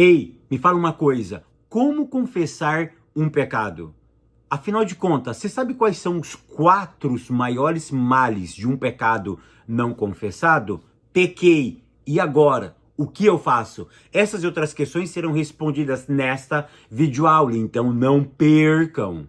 Ei, me fala uma coisa, como confessar um pecado? Afinal de contas, você sabe quais são os 4 maiores males de um pecado não confessado? Pequei, e agora? O que eu faço? Essas e outras questões serão respondidas nesta videoaula, então não percam!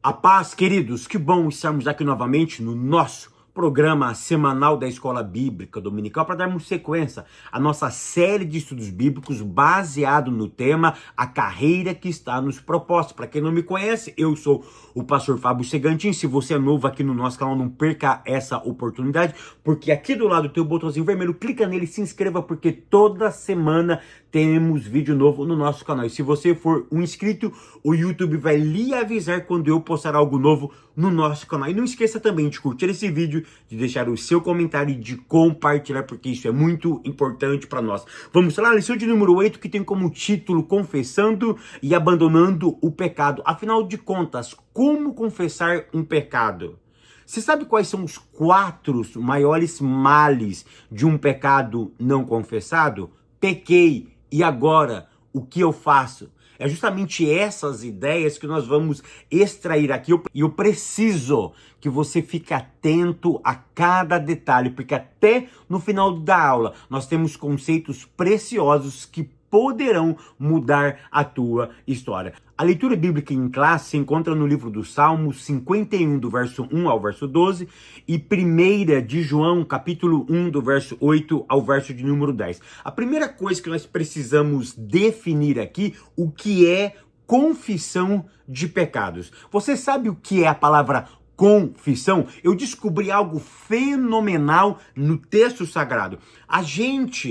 A paz, queridos, que bom estarmos aqui novamente no nosso programa semanal da Escola Bíblica Dominical para darmos sequência à nossa série de estudos bíblicos baseado no tema A Carreira que está nos Propósitos. Para quem não me conhece, eu sou o pastor Fábio Segantin. Se você é novo aqui no nosso canal, não perca essa oportunidade, porque aqui do lado tem o botãozinho vermelho, clica nele e se inscreva, porque toda semana temos vídeo novo no nosso canal. E se você for um inscrito, o YouTube vai lhe avisar quando eu postar algo novo no nosso canal. E não esqueça também de curtir esse vídeo, de deixar o seu comentário e de compartilhar, porque isso é muito importante para nós. Vamos lá, lição de número 8, que tem como título Confessando e Abandonando o Pecado. Afinal de contas, como confessar um pecado? Você sabe quais são os 4 maiores males de um pecado não confessado? Pequei, e agora? O que eu faço? É justamente essas ideias que nós vamos extrair aqui. E eu preciso que você fique atento a cada detalhe, porque até no final da aula nós temos conceitos preciosos que poderão mudar a tua história. A leitura bíblica em classe se encontra no livro do Salmos 51, do verso 1 ao verso 12, e 1 de João, capítulo 1, do verso 8 ao verso de número 10. A primeira coisa que nós precisamos definir aqui, o que é confissão de pecados. Você sabe o que é a palavra confissão? Eu descobri algo fenomenal no texto sagrado.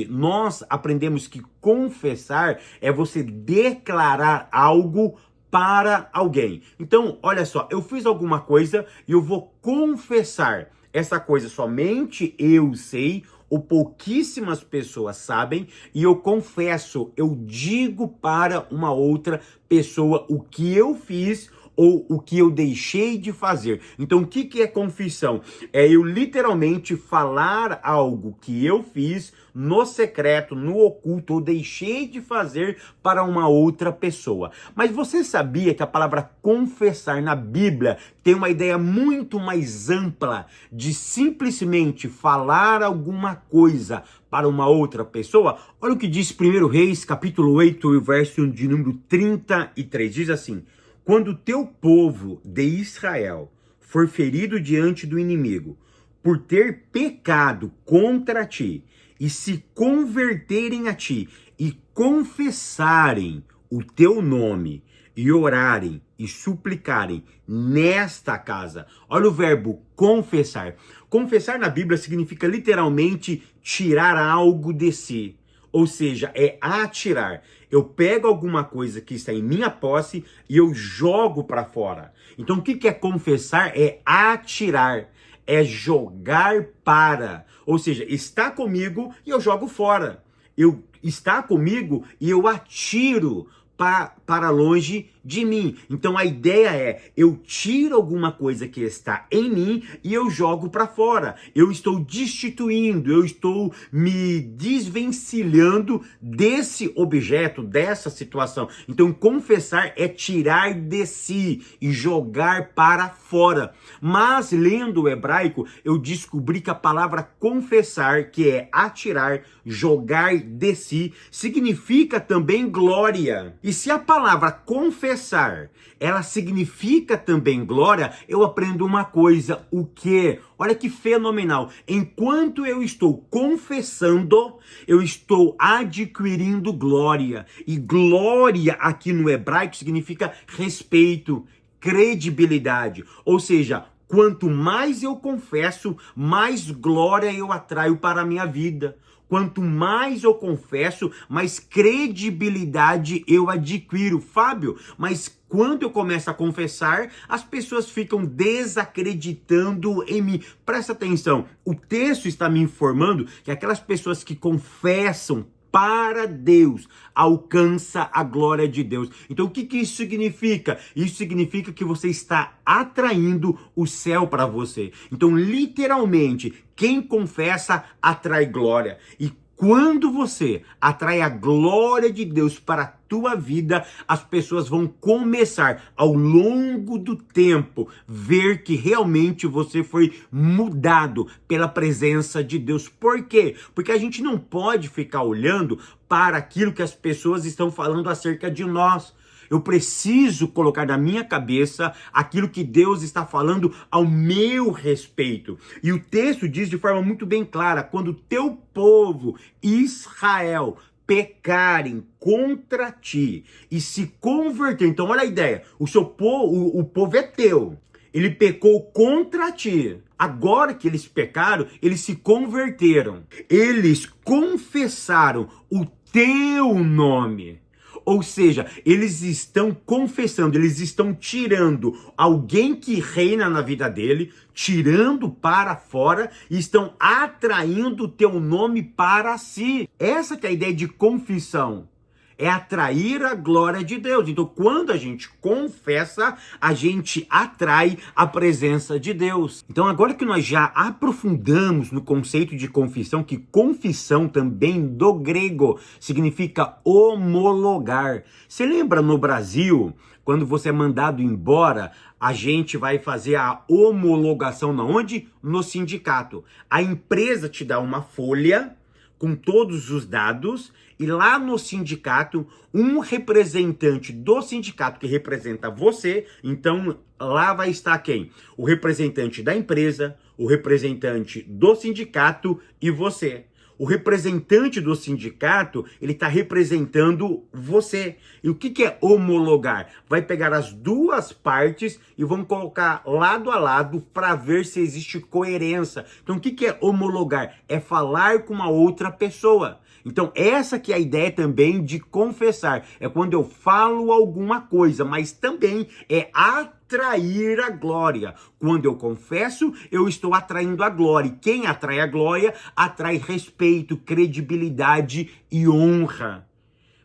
Nós aprendemos que confessar é você declarar algo para alguém. Então, olha só, eu fiz alguma coisa e eu vou confessar. Essa coisa somente eu sei, ou pouquíssimas pessoas sabem, e eu confesso, eu digo para uma outra pessoa o que eu fiz ou o que eu deixei de fazer. Então, o que é confissão? É eu literalmente falar algo que eu fiz no secreto, no oculto, ou deixei de fazer para uma outra pessoa. Mas você sabia que a palavra confessar na Bíblia tem uma ideia muito mais ampla de simplesmente falar alguma coisa para uma outra pessoa? Olha o que diz 1 Reis, capítulo 8, verso de número 33. Diz assim: quando o teu povo de Israel for ferido diante do inimigo, por ter pecado contra ti, e se converterem a ti, e confessarem o teu nome, e orarem e suplicarem nesta casa. Olha o verbo confessar. Confessar na Bíblia significa literalmente tirar algo de si. Ou seja, é atirar. Eu pego alguma coisa que está em minha posse e eu jogo para fora. Então, o que é confessar? É atirar, é jogar para. Ou seja, está comigo e eu jogo fora. Está comigo e eu atiro para longe de mim. Então a ideia é, eu tiro alguma coisa que está em mim e eu jogo para fora. Eu estou destituindo, eu estou me desvencilhando desse objeto, dessa situação. Então confessar é tirar de si e jogar para fora. Mas lendo o hebraico, eu descobri que a palavra confessar, que é atirar, jogar de si, significa também glória. E se a palavra confessar, ela significa também glória, eu aprendo uma coisa, o quê? Olha que fenomenal. Enquanto eu estou confessando, eu estou adquirindo glória. E glória aqui no hebraico significa respeito, credibilidade. Ou seja, quanto mais eu confesso, mais glória eu atraio para a minha vida. Quanto mais eu confesso, mais credibilidade eu adquiro. Fábio, mas quando eu começo a confessar, as pessoas ficam desacreditando em mim. Presta atenção, o texto está me informando que aquelas pessoas que confessam para Deus, alcança a glória de Deus. Então o que isso significa? Isso significa que você está atraindo o céu para você. Então literalmente, quem confessa atrai glória. E quando você atrai a glória de Deus para a tua vida, as pessoas vão começar ao longo do tempo ver que realmente você foi mudado pela presença de Deus. Por quê? Porque a gente não pode ficar olhando para aquilo que as pessoas estão falando acerca de nós. Eu preciso colocar na minha cabeça aquilo que Deus está falando ao meu respeito. E o texto diz de forma muito bem clara: quando o teu povo, Israel, pecarem contra ti e se converter. Então olha a ideia, o povo é teu. Ele pecou contra ti. Agora que eles pecaram, eles se converteram. Eles confessaram o teu nome. Ou seja, eles estão confessando, eles estão tirando alguém que reina na vida dele, tirando para fora e estão atraindo o teu nome para si. Essa que é a ideia de confissão. É atrair a glória de Deus. Então, quando a gente confessa, a gente atrai a presença de Deus. Então, agora que nós já aprofundamos no conceito de confissão, que confissão também do grego significa homologar. Você lembra no Brasil, quando você é mandado embora, a gente vai fazer a homologação na onde? No sindicato. A empresa te dá uma folha com todos os dados, e lá no sindicato, um representante do sindicato que representa você, então lá vai estar quem? O representante da empresa, o representante do sindicato e você. O representante do sindicato, ele está representando você. E o que é homologar? Vai pegar as duas partes e vão colocar lado a lado para ver se existe coerência. Então o que é homologar? É falar com uma outra pessoa. Então essa que é a ideia também de confessar. É quando eu falo alguma coisa, mas também é atrair a glória. Quando eu confesso, eu estou atraindo a glória. E quem atrai a glória, atrai respeito, credibilidade e honra.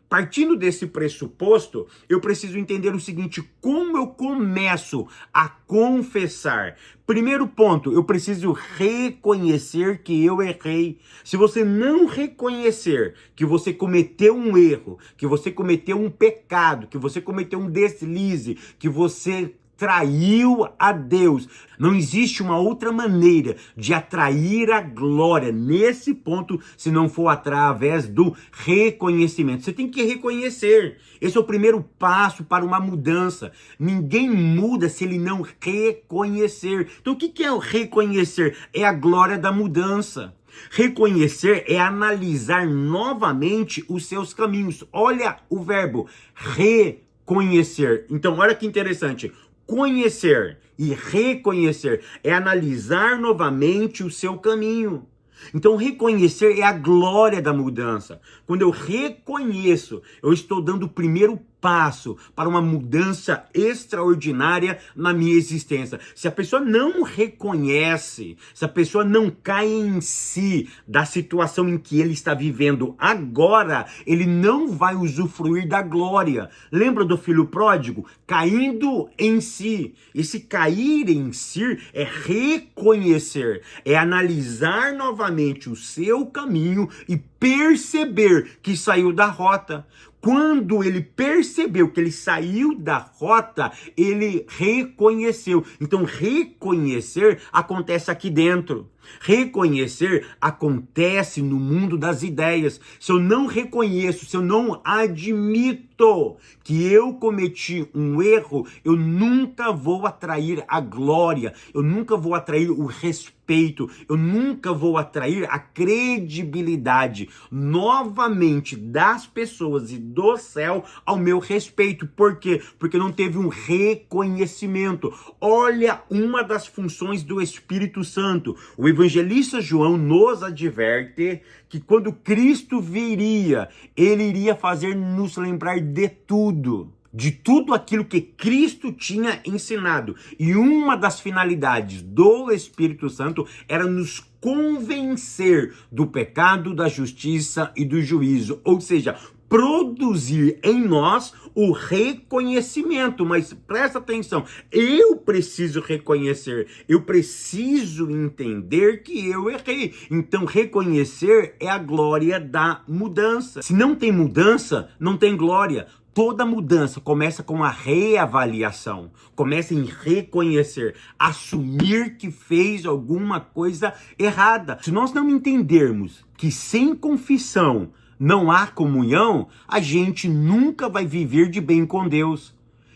Partindo desse pressuposto, eu preciso entender o seguinte: como eu começo a confessar? Primeiro ponto, eu preciso reconhecer que eu errei. Se você não reconhecer que você cometeu um erro, que você cometeu um pecado, que você cometeu um deslize, que você traiu a Deus, não existe uma outra maneira de atrair a glória nesse ponto se não for através do reconhecimento. Você tem que reconhecer. Esse é o primeiro passo para uma mudança. Ninguém muda se ele não reconhecer. Então o que é o reconhecer? É a glória da mudança. Reconhecer é analisar novamente os seus caminhos. Olha o verbo reconhecer. Então olha que interessante. Conhecer e reconhecer é analisar novamente o seu caminho. Então reconhecer é a glória da mudança. Quando eu reconheço, eu estou dando o primeiro passo para uma mudança extraordinária na minha existência. Se a pessoa não reconhece, se a pessoa não cai em si da situação em que ele está vivendo agora, ele não vai usufruir da glória. Lembra do filho pródigo? Caindo em si. Esse cair em si é reconhecer, é analisar novamente o seu caminho e perceber que saiu da rota. Quando ele percebeu que ele saiu da rota, ele reconheceu. Então, reconhecer acontece aqui dentro. Reconhecer acontece no mundo das ideias. Se eu não reconheço, se eu não admito que eu cometi um erro, eu nunca vou atrair a glória, eu nunca vou atrair o respeito, eu nunca vou atrair a credibilidade novamente das pessoas e do céu ao meu respeito. Por quê? Porque não teve um reconhecimento. Olha uma das funções do Espírito Santo. O evangelista João nos adverte que quando Cristo viria, ele iria fazer nos lembrar de tudo. de tudo aquilo que Cristo tinha ensinado. E uma das finalidades do Espírito Santo era nos convencer do pecado, da justiça e do juízo. Ou seja, produzir em nós o reconhecimento. Mas presta atenção, eu preciso reconhecer, eu preciso entender que eu errei. Então reconhecer é a glória da mudança. Se não tem mudança, não tem glória. Toda mudança começa com a reavaliação, começa em reconhecer, assumir que fez alguma coisa errada. Se nós não entendermos que sem confissão não há comunhão, a gente nunca vai viver de bem com Deus.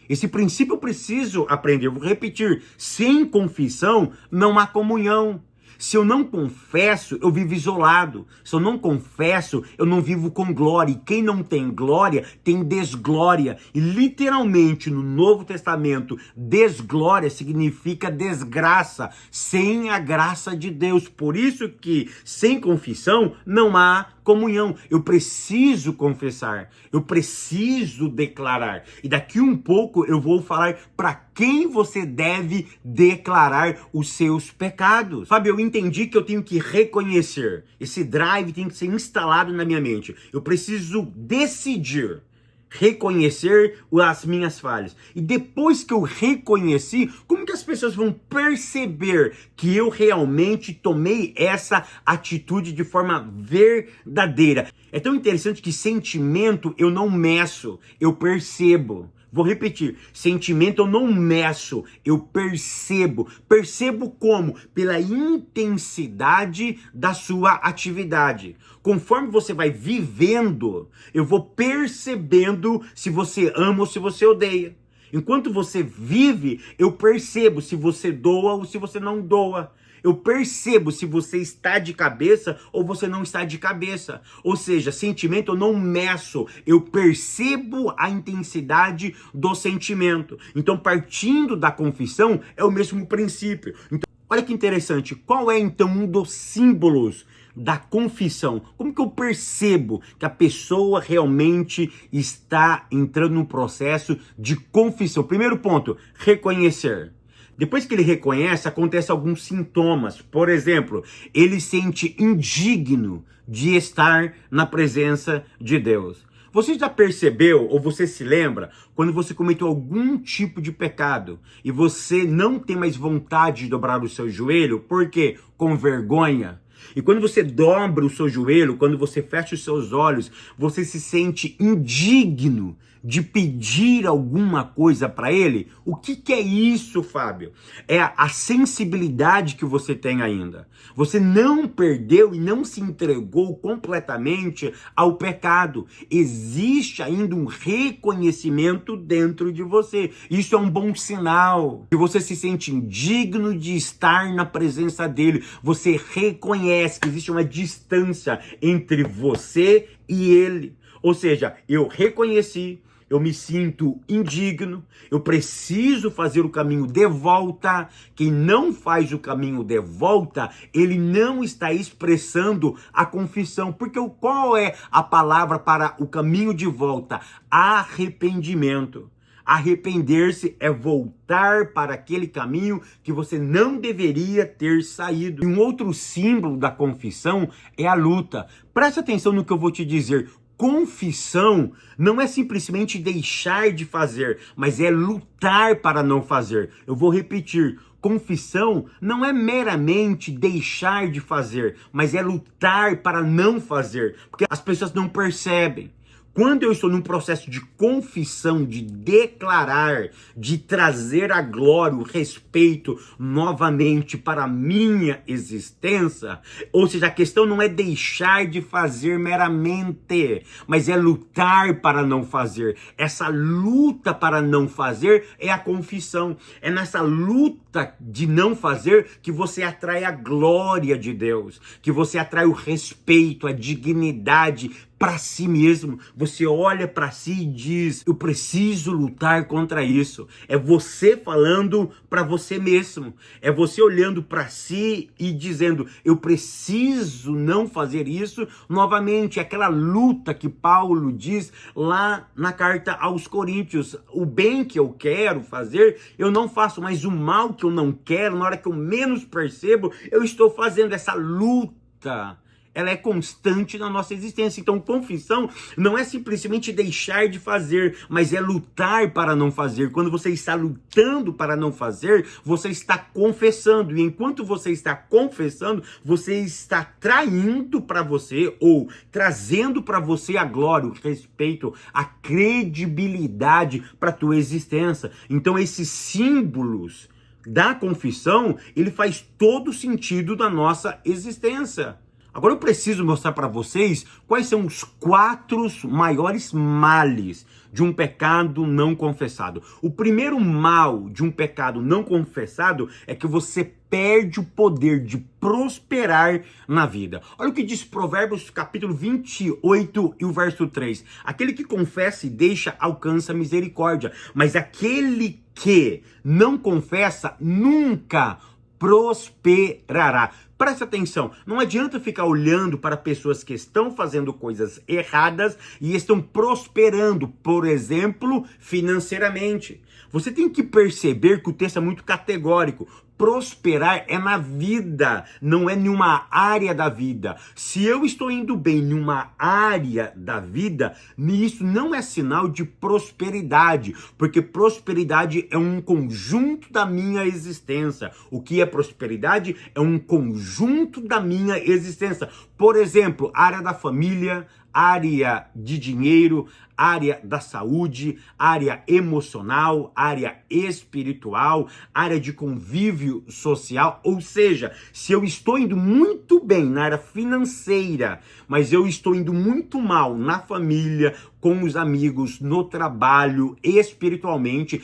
Esse princípio eu preciso aprender, vou repetir, sem confissão não há comunhão. Se eu não confesso, eu vivo isolado. Se eu não confesso, eu não vivo com glória. E quem não tem glória, tem desglória. E literalmente no Novo Testamento, desglória significa desgraça, sem a graça de Deus. Por isso que sem confissão não há comunhão. Eu preciso confessar, eu preciso declarar. E daqui um pouco eu vou falar para quem você deve declarar os seus pecados. Sabe, eu entendi que eu tenho que reconhecer. Esse drive tem que ser instalado na minha mente. Eu preciso decidir reconhecer as minhas falhas. E depois que eu reconheci, como que as pessoas vão perceber que eu realmente tomei essa atitude de forma verdadeira? É tão interessante que sentimento eu não meço, eu percebo. Vou repetir, sentimento eu não meço, eu percebo. Percebo como? Pela intensidade da sua atividade. Conforme você vai vivendo, eu vou percebendo se você ama ou se você odeia. Enquanto você vive, eu percebo se você doa ou se você não doa. Eu percebo se você está de cabeça ou você não está de cabeça. Ou seja, sentimento eu não meço, eu percebo a intensidade do sentimento. Então, partindo da confissão, é o mesmo princípio. Então, olha que interessante, qual é então um dos símbolos da confissão? Como que eu percebo que a pessoa realmente está entrando num processo de confissão? Primeiro ponto, reconhecer. Depois que ele reconhece, acontecem alguns sintomas. Por exemplo, ele se sente indigno de estar na presença de Deus. Você já percebeu, ou você se lembra, quando você cometeu algum tipo de pecado e você não tem mais vontade de dobrar o seu joelho? Por quê? Com vergonha. E quando você dobra o seu joelho, quando você fecha os seus olhos, você se sente indigno de pedir alguma coisa para ele? O que é isso, Fábio? É a sensibilidade que você tem ainda. Você não perdeu e não se entregou completamente ao pecado. Existe ainda um reconhecimento dentro de você. Isso é um bom sinal. Que você se sente indigno de estar na presença dele. Você reconhece que existe uma distância entre você e ele. Ou seja, eu reconheci, eu me sinto indigno, eu preciso fazer o caminho de volta. Quem não faz o caminho de volta, ele não está expressando a confissão. Porque qual é a palavra para o caminho de volta? Arrependimento. Arrepender-se é voltar para aquele caminho que você não deveria ter saído. E um outro símbolo da confissão é a luta. Preste atenção no que eu vou te dizer. Confissão não é simplesmente deixar de fazer, mas é lutar para não fazer. Eu vou repetir. Confissão não é meramente deixar de fazer, mas é lutar para não fazer. Porque as pessoas não percebem. Quando eu estou num processo de confissão, de declarar, de trazer a glória, o respeito novamente para a minha existência, ou seja, a questão não é deixar de fazer meramente, mas é lutar para não fazer. Essa luta para não fazer é a confissão. É nessa luta de não fazer que você atrai a glória de Deus, que você atrai o respeito, a dignidade para si mesmo. Você olha para si e diz: eu preciso lutar contra isso. É você falando para você mesmo. É você olhando para si e dizendo: eu preciso não fazer isso novamente. Aquela luta que Paulo diz lá na carta aos Coríntios: o bem que eu quero fazer, eu não faço, mas o mal que eu não quero, na hora que eu menos percebo, eu estou fazendo. Essa luta, ela é constante na nossa existência. Então, confissão não é simplesmente deixar de fazer, mas é lutar para não fazer. Quando você está lutando para não fazer, você está confessando. E enquanto você está confessando, você está traindo para você ou trazendo para você a glória, o respeito, a credibilidade para a tua existência. Então, esses símbolos da confissão, ele faz todo sentido na nossa existência. Agora eu preciso mostrar para vocês quais são os 4 maiores males de um pecado não confessado. O primeiro mal de um pecado não confessado é que você perde o poder de prosperar na vida. Olha o que diz Provérbios capítulo 28 e o verso 3. Aquele que confessa e deixa alcança misericórdia, mas aquele que não confessa nunca prosperará. Presta atenção, não adianta ficar olhando para pessoas que estão fazendo coisas erradas e estão prosperando, por exemplo, financeiramente. Você tem que perceber que o texto é muito categórico. Prosperar é na vida, não é em uma área da vida. Se eu estou indo bem em uma área da vida, isso não é sinal de prosperidade, porque prosperidade é um conjunto da minha existência. O que é prosperidade? É um conjunto da minha existência. Por exemplo, área da família, área de dinheiro, área da saúde, área emocional, área espiritual, área de convívio social. Ou seja, se eu estou indo muito bem na área financeira, mas eu estou indo muito mal na família, com os amigos, no trabalho, espiritualmente,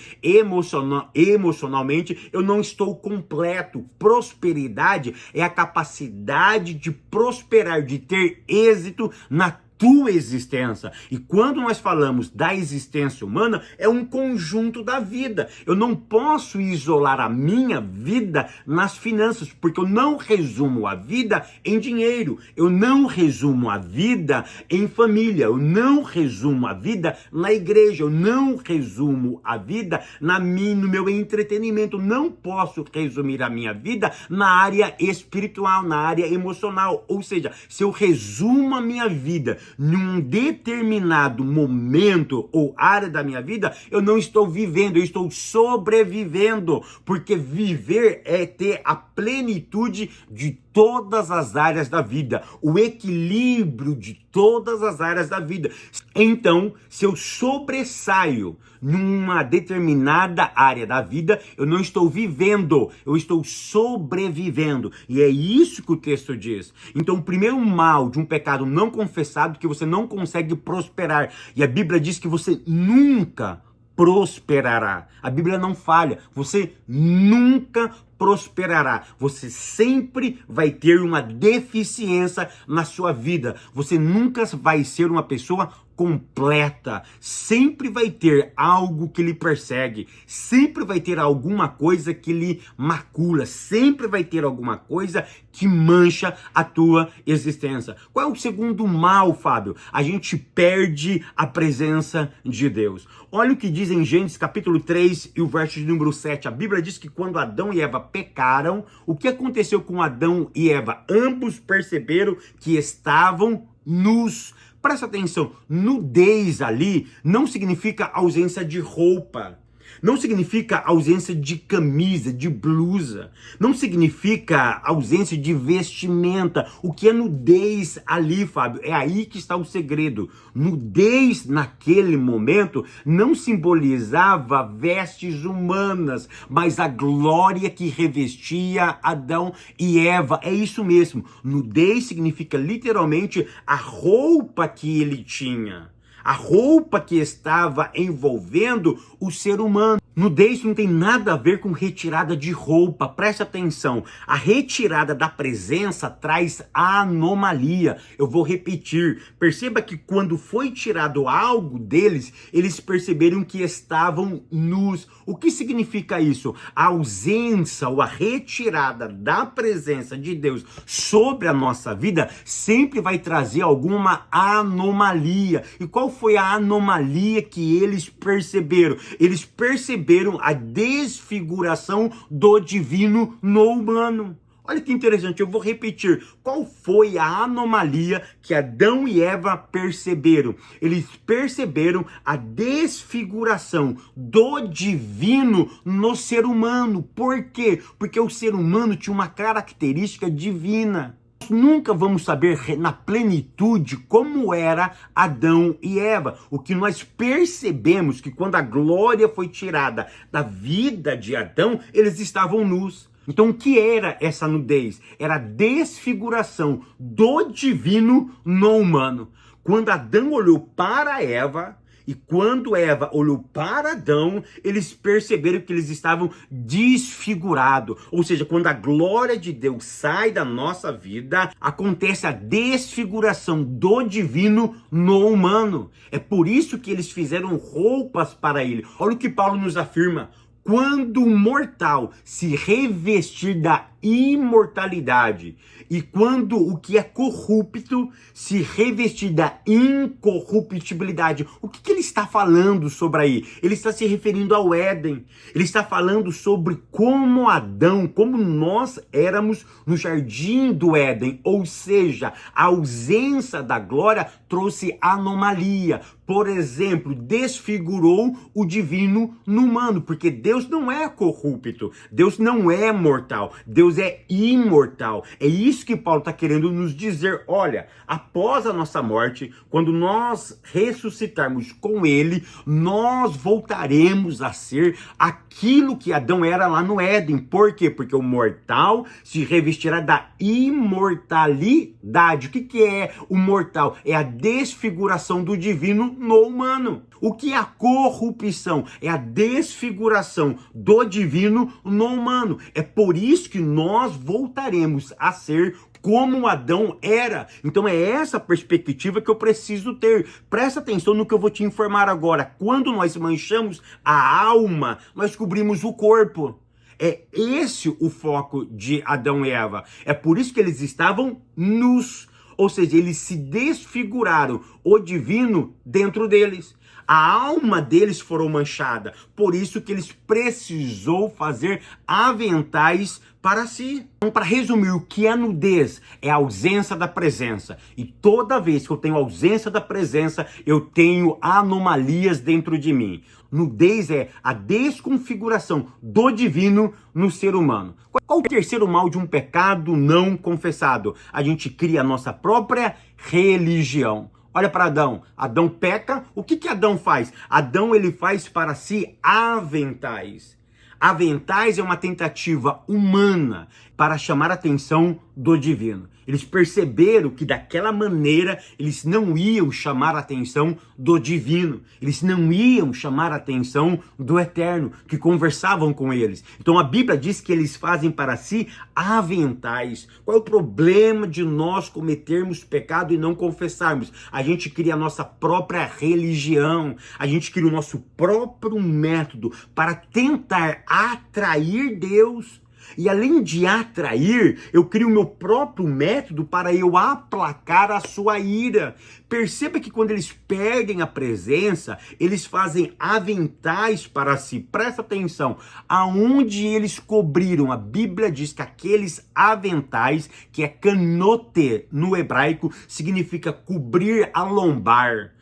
emocionalmente, eu não estou completo. Prosperidade é a capacidade de prosperar, de ter êxito na tua existência. E quando nós falamos da existência humana, é um conjunto da vida. Eu não posso isolar a minha vida nas finanças, porque eu não resumo a vida em dinheiro, eu não resumo a vida em família, eu não resumo a vida na igreja, eu não resumo a vida no meu entretenimento, eu não posso resumir a minha vida na área espiritual, na área emocional. Ou seja, se eu resumo a minha vida num determinado momento ou área da minha vida, eu não estou vivendo, eu estou sobrevivendo, porque viver é ter a plenitude de todas as áreas da vida, o equilíbrio de todas as áreas da vida. Então, se eu sobressaio numa determinada área da vida, eu não estou vivendo, eu estou sobrevivendo. E é isso que o texto diz. Então, o primeiro mal de um pecado não confessado é que você não consegue prosperar. E a Bíblia diz que você nunca prosperará. A Bíblia não falha. Você nunca prosperará. Você sempre vai ter uma deficiência na sua vida. Você nunca vai ser uma pessoa completa. Sempre vai ter algo que lhe persegue. Sempre vai ter alguma coisa que lhe macula. Sempre vai ter alguma coisa que mancha a tua existência. Qual é o segundo mal, Fábio? A gente perde a presença de Deus. Olha o que diz em Gênesis capítulo 3 e o verso de número 7. A Bíblia diz que quando Adão e Eva pecaram, o que aconteceu com Adão e Eva? Ambos perceberam que estavam nus. Presta atenção, nudez ali não significa ausência de roupa. Não significa ausência de camisa, de blusa. Não significa ausência de vestimenta. O que é nudez ali, Fábio? É aí que está o segredo. Nudez naquele momento não simbolizava vestes humanas, mas a glória que revestia Adão e Eva. É isso mesmo. Nudez significa literalmente a roupa que ele tinha. A roupa que estava envolvendo o ser humano. Nudez não tem nada a ver com retirada de roupa, preste atenção. A retirada da presença traz anomalia. Eu vou repetir. Perceba que quando foi tirado algo deles, eles perceberam que estavam nus. O que significa isso? A ausência ou a retirada da presença de Deus sobre a nossa vida sempre vai trazer alguma anomalia. E qual foi a anomalia que eles perceberam? Eles perceberam a desfiguração do divino no humano. Olha que interessante, eu vou repetir. Qual foi a anomalia que Adão e Eva perceberam? Eles perceberam a desfiguração do divino no ser humano. Por quê? Porque o ser humano tinha uma característica divina. Nunca vamos saber na plenitude como era Adão e Eva. O que nós percebemos que quando a glória foi tirada da vida de Adão, eles estavam nus. Então o que era essa nudez? Era a desfiguração do divino no humano. Quando Adão olhou para Eva, e quando Eva olhou para Adão, eles perceberam que eles estavam desfigurados. Ou seja, quando a glória de Deus sai da nossa vida, acontece a desfiguração do divino no humano. É por isso que eles fizeram roupas para ele. Olha o que Paulo nos afirma. Quando o mortal se revestir da imortalidade e quando o que é corrupto se revestir da incorruptibilidade. O que ele está falando sobre aí? Ele está se referindo ao Éden. Ele está falando sobre como Adão, como nós éramos no jardim do Éden. Ou seja, a ausência da glória trouxe anomalia. Por exemplo, desfigurou o divino no humano, porque Deus não é corrupto, Deus não é mortal, Deus é imortal. É isso que Paulo está querendo nos dizer. Olha, após a nossa morte, quando nós ressuscitarmos com ele, nós voltaremos a ser aquilo que Adão era lá no Éden. Por quê? Porque o mortal se revestirá da imortalidade. O que é o mortal? É a desfiguração do divino no humano. O que é a corrupção? É a desfiguração do divino no humano. É por isso que nós voltaremos a ser como Adão era. Então é essa perspectiva que eu preciso ter. Presta atenção no que eu vou te informar agora. Quando nós manchamos a alma, nós cobrimos o corpo. É esse o foco de Adão e Eva. É por isso que eles estavam nus. Ou seja, eles se desfiguraram o divino dentro deles. A alma deles foram manchada. Por isso que eles precisou fazer aventais para si. Então, para resumir, o que é nudez? É a ausência da presença. E toda vez que eu tenho ausência da presença, eu tenho anomalias dentro de mim. Nudez é a desconfiguração do divino no ser humano. Qual o terceiro mal de um pecado não confessado? A gente cria a nossa própria religião. Olha para Adão. Adão peca. O que Adão faz? Adão ele faz para si aventais. Aventais é uma tentativa humana para chamar a atenção do divino. Eles perceberam que daquela maneira eles não iam chamar a atenção do divino. Eles não iam chamar a atenção do eterno, que conversavam com eles. Então a Bíblia diz que eles fazem para si aventais. Qual é o problema de nós cometermos pecado e não confessarmos? A gente cria a nossa própria religião. A gente cria o nosso próprio método para tentar atrair Deus. E além de atrair, eu crio o meu próprio método para eu aplacar a sua ira. Perceba que quando eles perdem a presença, eles fazem aventais para si. Presta atenção, aonde eles cobriram, a Bíblia diz que aqueles aventais, que é canote no hebraico, significa cobrir a lombar.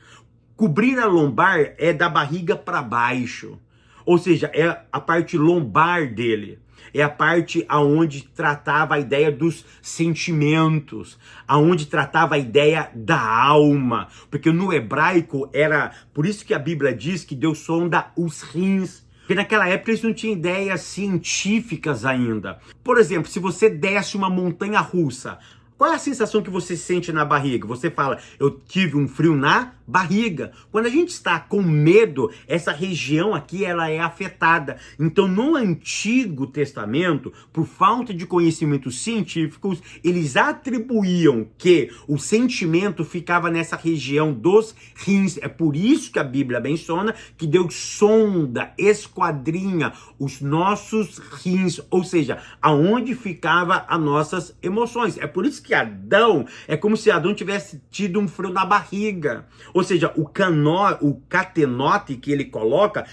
Cobrir a lombar é da barriga para baixo. Ou seja, é a parte lombar dele. É a parte aonde tratava a ideia dos sentimentos, aonde tratava a ideia da alma. Porque no hebraico era... Por isso que a Bíblia diz que Deus sonda os rins. Porque naquela época eles não tinham ideias científicas ainda. Por exemplo, se você desce uma montanha russa, qual é a sensação que você sente na barriga? Você fala, eu tive um frio na barriga. Quando a gente está com medo, essa região aqui ela é afetada. Então, no Antigo Testamento, por falta de conhecimentos científicos, eles atribuíam que o sentimento ficava nessa região dos rins. É por isso que a Bíblia menciona que Deus sonda, esquadrinha os nossos rins, ou seja, aonde ficava as nossas emoções. É por isso que Adão, é como se Adão tivesse tido um frio na barriga. Ou seja, o catenote que ele coloca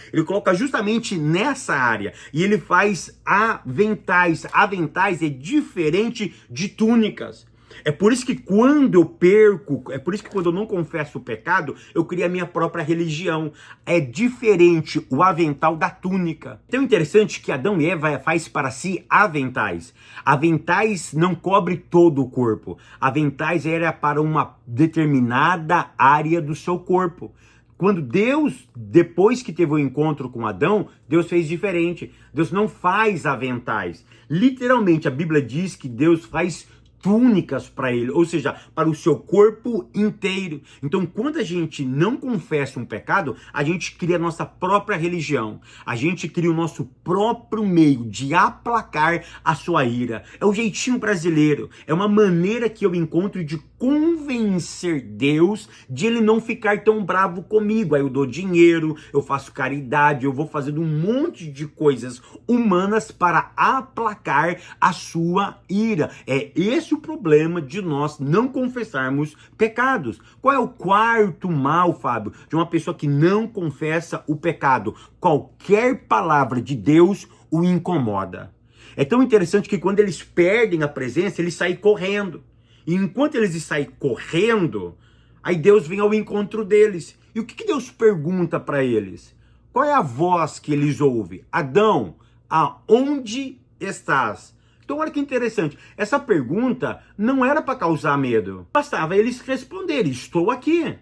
justamente nessa área. E ele faz aventais. Aventais é diferente de túnicas. É por isso que quando eu não confesso o pecado, eu crio a minha própria religião. É diferente o avental da túnica. Então é interessante que Adão e Eva faz para si aventais. Aventais não cobre todo o corpo. Aventais era para uma determinada área do seu corpo. Quando Deus, depois que teve o encontro com Adão, Deus fez diferente. Deus não faz aventais. Literalmente, a Bíblia diz que Deus faz túnicas para ele, ou seja, para o seu corpo inteiro. Então, quando a gente não confessa um pecado, a gente cria a nossa própria religião. A gente cria o nosso próprio meio de aplacar a sua ira. É o jeitinho brasileiro. É uma maneira que eu encontro de convencer Deus de ele não ficar tão bravo comigo. Aí eu dou dinheiro, eu faço caridade, eu vou fazendo um monte de coisas humanas para aplacar a sua ira. É esse o problema de nós não confessarmos pecados. Qual é o quarto mal, Fábio, de uma pessoa que não confessa o pecado? Qualquer palavra de Deus o incomoda. É tão interessante que quando eles perdem a presença, eles saem correndo. E enquanto eles saem correndo, aí Deus vem ao encontro deles. E o que Deus pergunta para eles? Qual é a voz que eles ouvem? Adão, aonde estás? Então olha que interessante, essa pergunta não era para causar medo. Bastava eles responderem, estou aqui.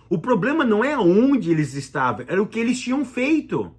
O problema não é onde eles estavam, era o que eles tinham feito.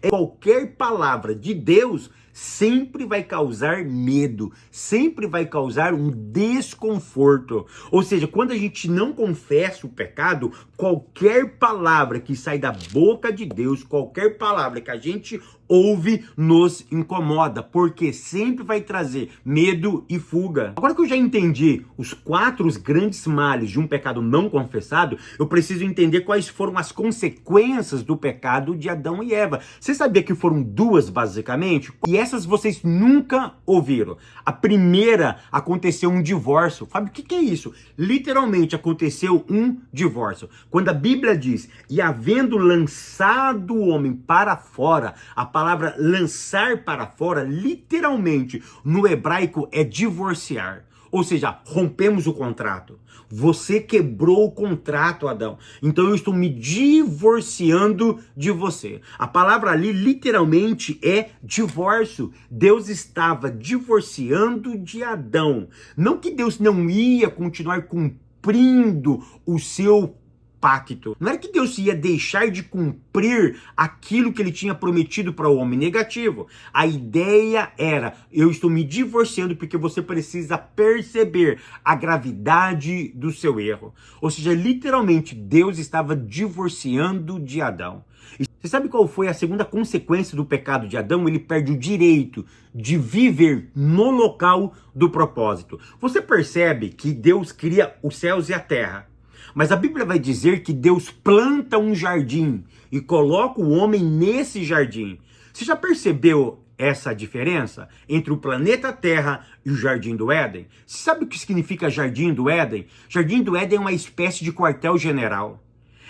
Qualquer palavra de Deus sempre vai causar medo, sempre vai causar um desconforto. Ou seja, quando a gente não confessa o pecado, qualquer palavra que sai da boca de Deus, qualquer palavra que a gente ouve, nos incomoda, porque sempre vai trazer medo e fuga. Agora que eu já entendi os 4 grandes males de um pecado não confessado, eu preciso entender quais foram as consequências do pecado de Adão e Eva. Você sabia que foram 2, basicamente? E essas vocês nunca ouviram. A primeira, aconteceu um divórcio. Fábio, o que é isso? Literalmente aconteceu um divórcio. Quando a Bíblia diz, e havendo lançado o homem para fora, a palavra lançar para fora, literalmente, no hebraico é divorciar. Ou seja, rompemos o contrato. Você quebrou o contrato, Adão. Então eu estou me divorciando de você. A palavra ali literalmente é divórcio. Deus estava divorciando de Adão. Não que Deus não ia continuar cumprindo o seu pacto. Não era que Deus ia deixar de cumprir aquilo que ele tinha prometido para o homem. Negativo. A ideia era, eu estou me divorciando porque você precisa perceber a gravidade do seu erro. Ou seja, literalmente, Deus estava divorciando de Adão. E você sabe qual foi a segunda consequência do pecado de Adão? Ele perde o direito de viver no local do propósito. Você percebe que Deus cria os céus e a terra. Mas a Bíblia vai dizer que Deus planta um jardim e coloca o homem nesse jardim. Você já percebeu essa diferença entre o planeta Terra e o Jardim do Éden? Você sabe o que significa Jardim do Éden? Jardim do Éden é uma espécie de quartel-general.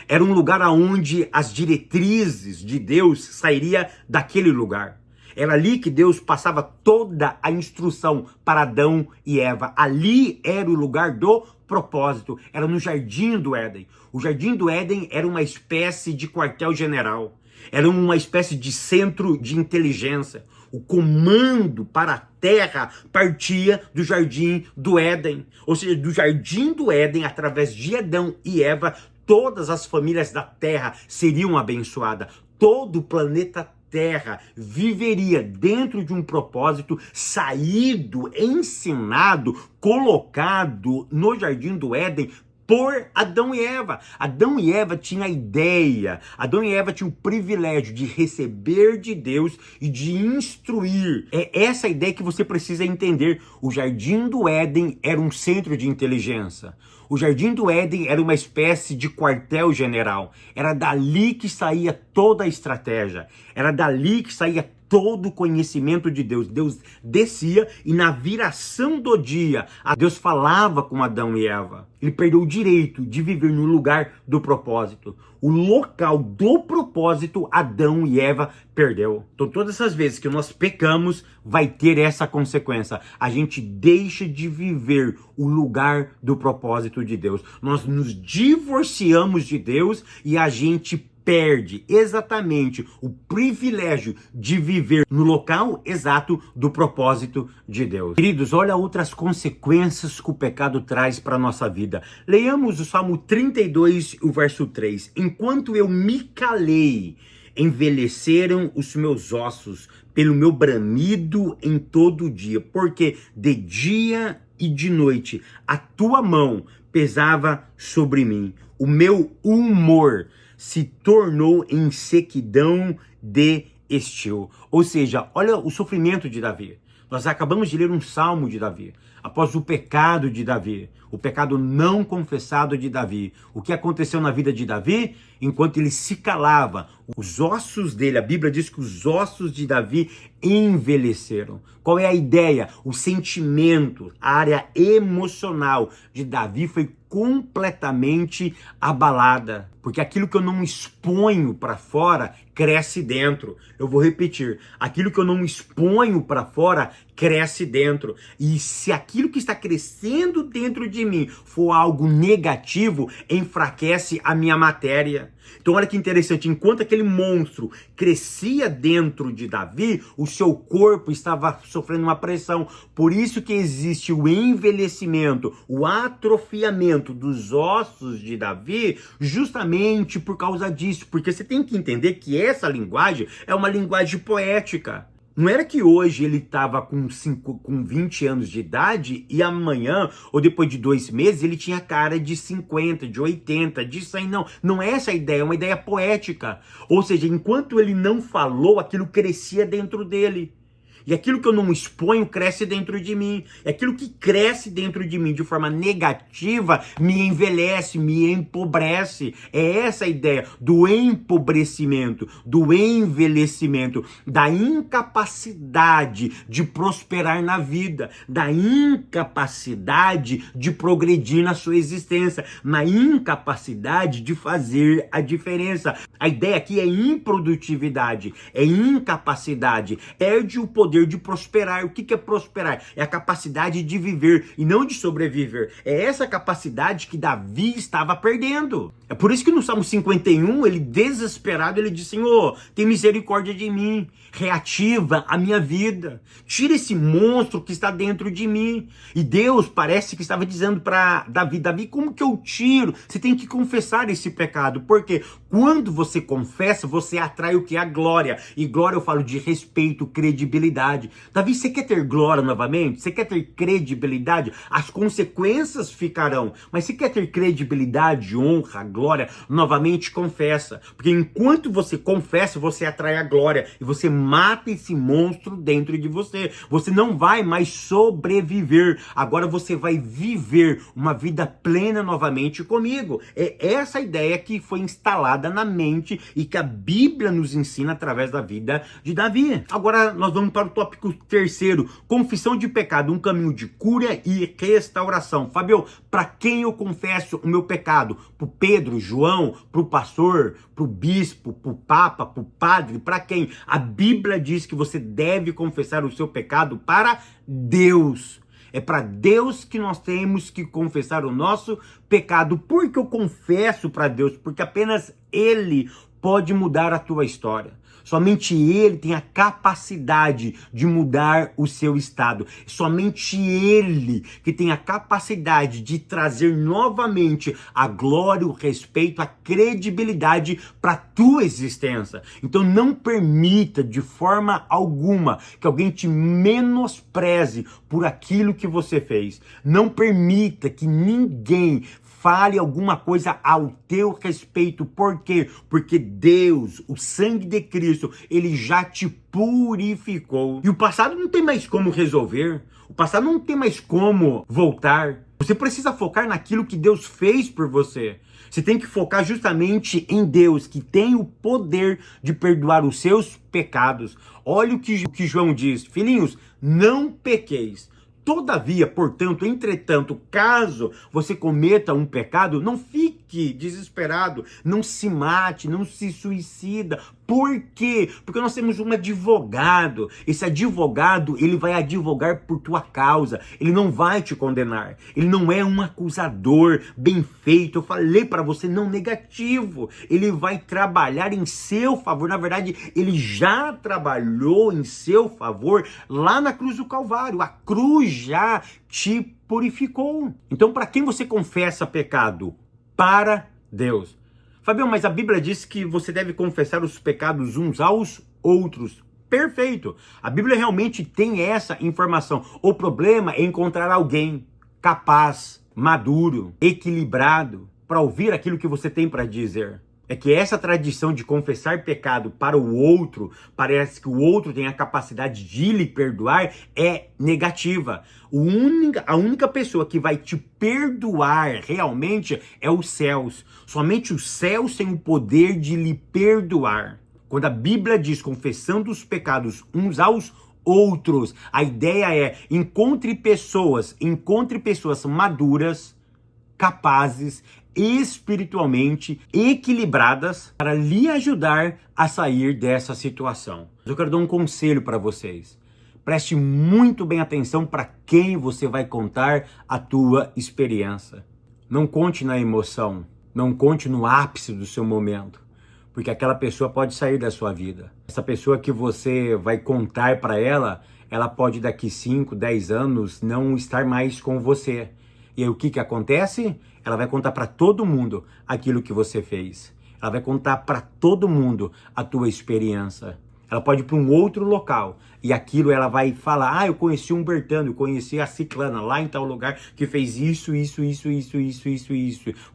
Era um lugar onde as diretrizes de Deus sairiam daquele lugar. Era ali que Deus passava toda a instrução para Adão e Eva. Ali era o lugar do propósito, era no Jardim do Éden. O Jardim do Éden era uma espécie de quartel-general, era uma espécie de centro de inteligência. O comando para a terra partia do Jardim do Éden. Ou seja, do Jardim do Éden, através de Adão e Eva, todas as famílias da terra seriam abençoadas. Todo o planeta Terra viveria dentro de um propósito saído, ensinado, colocado no Jardim do Éden por Adão e Eva. Adão e Eva tinham a ideia, Adão e Eva tinham o privilégio de receber de Deus e de instruir. É essa a ideia que você precisa entender. O Jardim do Éden era um centro de inteligência. O Jardim do Éden era uma espécie de quartel-general. Era dali que saía toda a estratégia. Era dali que saía todo o conhecimento de Deus. Deus descia e na viração do dia, Deus falava com Adão e Eva. Ele perdeu o direito de viver no lugar do propósito. O local do propósito, Adão e Eva perdeu. Então todas essas vezes que nós pecamos, vai ter essa consequência. A gente deixa de viver o lugar do propósito de Deus. Nós nos divorciamos de Deus e a gente perde exatamente o privilégio de viver no local exato do propósito de Deus. Queridos, olha outras consequências que o pecado traz para a nossa vida. Leiamos o Salmo 32, o verso 3. Enquanto eu me calei, envelheceram os meus ossos pelo meu bramido em todo o dia, porque de dia e de noite a tua mão pesava sobre mim. O meu humor se tornou em sequidão de estio. Ou seja, olha o sofrimento de Davi. Nós acabamos de ler um salmo de Davi. Após o pecado de Davi, o pecado não confessado de Davi. O que aconteceu na vida de Davi? Enquanto ele se calava, os ossos dele, a Bíblia diz que os ossos de Davi envelheceram. Qual é a ideia? O sentimento, a área emocional de Davi foi completamente abalada. Porque aquilo que eu não exponho para fora, cresce dentro. Eu vou repetir. Aquilo que eu não exponho para fora, cresce dentro. E se aquilo que está crescendo dentro de mim for algo negativo, enfraquece a minha matéria. Então olha que interessante, enquanto aquele monstro crescia dentro de Davi, o seu corpo estava sofrendo uma pressão. Por isso que existe o envelhecimento, o atrofiamento dos ossos de Davi, justamente por causa disso. Porque você tem que entender que essa linguagem é uma linguagem poética. Não era que hoje ele estava com 20 anos de idade e amanhã, ou depois de 2 meses, ele tinha cara de 50, de 80, de 100. Não, não é essa a ideia, é uma ideia poética. Ou seja, enquanto ele não falou, aquilo crescia dentro dele. E aquilo que eu não exponho cresce dentro de mim. E aquilo que cresce dentro de mim de forma negativa me envelhece, me empobrece. É essa a ideia do empobrecimento, do envelhecimento, da incapacidade de prosperar na vida, da incapacidade de progredir na sua existência, na incapacidade de fazer a diferença. A ideia aqui é improdutividade, é incapacidade, perde o poder de prosperar. O que é prosperar? É a capacidade de viver e não de sobreviver. É essa capacidade que Davi estava perdendo. É por isso que no Salmo 51, ele desesperado, ele diz: Senhor, tem misericórdia de mim, reativa a minha vida, tira esse monstro que está dentro de mim. E Deus parece que estava dizendo para Davi: Davi, como que eu tiro? Você tem que confessar esse pecado, porque quando você confessa, você atrai o que? A glória. E glória eu falo de respeito, credibilidade. Davi, você quer ter glória novamente? Você quer ter credibilidade? As consequências ficarão. Mas você quer ter credibilidade, honra, glória? Novamente confessa. Porque enquanto você confessa, você atrai a glória. E você mata esse monstro dentro de você. Você não vai mais sobreviver. Agora você vai viver uma vida plena novamente comigo. É essa a ideia que foi instalada na mente e que a Bíblia nos ensina através da vida de Davi. Agora nós vamos para o tópico terceiro: confissão de pecado, um caminho de cura e restauração. Fabio, para quem eu confesso o meu pecado? Para o Pedro, João, para o pastor, para o bispo, para o papa, para o padre? Para quem? A Bíblia diz que você deve confessar o seu pecado para Deus. É para Deus que nós temos que confessar o nosso pecado. Por que eu confesso para Deus? Porque apenas Ele pode mudar a tua história. Somente Ele tem a capacidade de mudar o seu estado. Somente Ele que tem a capacidade de trazer novamente a glória, o respeito, a credibilidade para a tua existência. Então não permita de forma alguma que alguém te menospreze por aquilo que você fez. Não permita que ninguém fale alguma coisa ao teu respeito. Por quê? Porque Deus, o sangue de Cristo, ele já te purificou. E o passado não tem mais como resolver. O passado não tem mais como voltar. Você precisa focar naquilo que Deus fez por você. Você tem que focar justamente em Deus, que tem o poder de perdoar os seus pecados. Olha o que João diz: filhinhos, não pequeis. Todavia, portanto, entretanto, caso você cometa um pecado, não fique desesperado, não se mate, não se suicida. Por quê? Porque nós temos um advogado. Esse advogado, ele vai advogar por tua causa. Ele não vai te condenar. Ele não é um acusador bem feito. Eu falei para você, não negativo. Ele vai trabalhar em seu favor. Na verdade, ele já trabalhou em seu favor lá na cruz do Calvário. A cruz já te purificou. Então, para quem você confessa pecado? Para Deus. Fabião, mas a Bíblia diz que você deve confessar os pecados uns aos outros. Perfeito. A Bíblia realmente tem essa informação. O problema é encontrar alguém capaz, maduro, equilibrado, para ouvir aquilo que você tem para dizer. É que essa tradição de confessar pecado para o outro, parece que o outro tem a capacidade de lhe perdoar, é negativa. A única pessoa que vai te perdoar realmente é os céus. Somente os céus têm o poder de lhe perdoar. Quando a Bíblia diz confessando os pecados uns aos outros, a ideia é encontre pessoas maduras, capazes, espiritualmente equilibradas para lhe ajudar a sair dessa situação. Eu quero dar um conselho para vocês. Preste muito bem atenção para quem você vai contar a tua experiência. Não conte na emoção, não conte no ápice do seu momento, porque aquela pessoa pode sair da sua vida. Essa pessoa que você vai contar para ela pode daqui 5, 10 anos não estar mais com você. E aí o que acontece? Ela vai contar para todo mundo aquilo que você fez. Ela vai contar para todo mundo a tua experiência. Ela pode ir para um outro local e aquilo ela vai falar: eu conheci um Bertano, eu conheci a Ciclana lá em tal lugar que fez isso.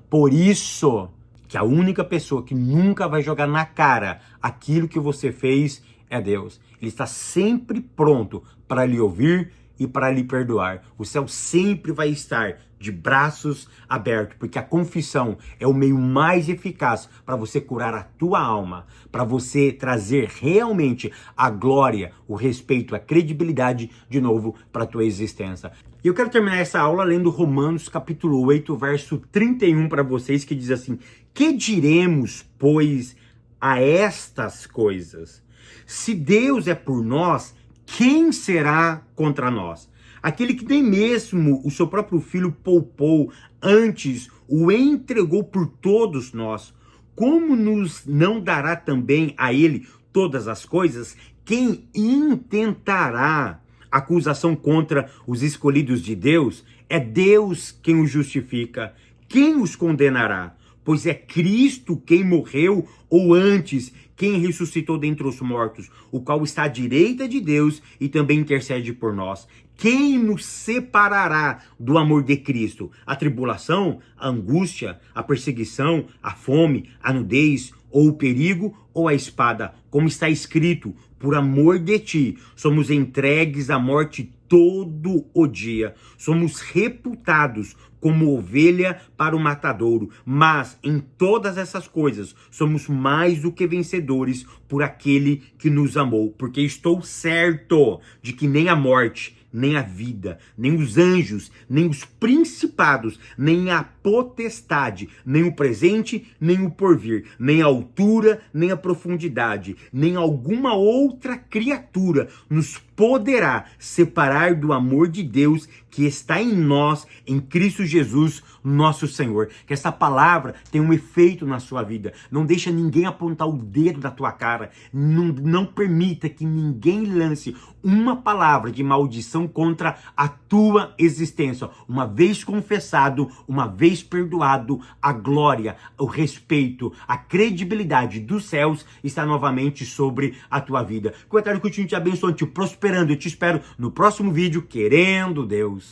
Por isso que a única pessoa que nunca vai jogar na cara aquilo que você fez é Deus. Ele está sempre pronto para lhe ouvir e para lhe perdoar. O céu sempre vai estar de braços abertos, porque a confissão é o meio mais eficaz para você curar a tua alma, para você trazer realmente a glória, o respeito, a credibilidade de novo para a tua existência. E eu quero terminar essa aula lendo Romanos capítulo 8, verso 31 para vocês, que diz assim: que diremos, pois, a estas coisas? Se Deus é por nós, quem será contra nós? Aquele que nem mesmo o seu próprio filho poupou, antes o entregou por todos nós, como nos não dará também a ele todas as coisas? Quem intentará acusação contra os escolhidos de Deus? É Deus quem os justifica. Quem os condenará? Pois é Cristo quem morreu, ou antes, quem ressuscitou dentre os mortos, o qual está à direita de Deus e também intercede por nós. Quem nos separará do amor de Cristo? A tribulação, a angústia, a perseguição, a fome, a nudez, ou o perigo, ou a espada? Como está escrito: por amor de ti, somos entregues à morte todo o dia. Somos reputados como ovelha para o matadouro. Mas em todas essas coisas, somos mais do que vencedores por aquele que nos amou. Porque estou certo de que nem a morte, nem a vida, nem os anjos, nem os principados, nem a potestade, nem o presente, nem o porvir, nem a altura, nem a profundidade, nem alguma outra criatura nos poderá separar do amor de Deus que está em nós, em Cristo Jesus, nosso Senhor. Que essa palavra tenha um efeito na sua vida. Não deixa ninguém apontar o dedo da tua cara. Não permita que ninguém lance uma palavra de maldição contra a tua existência. Uma vez confessado, uma vez perdoado, a glória, o respeito, a credibilidade dos céus está novamente sobre a tua vida. Que o Eterno continue te abençoando, te prosperando. Eu te espero no próximo vídeo, querendo Deus.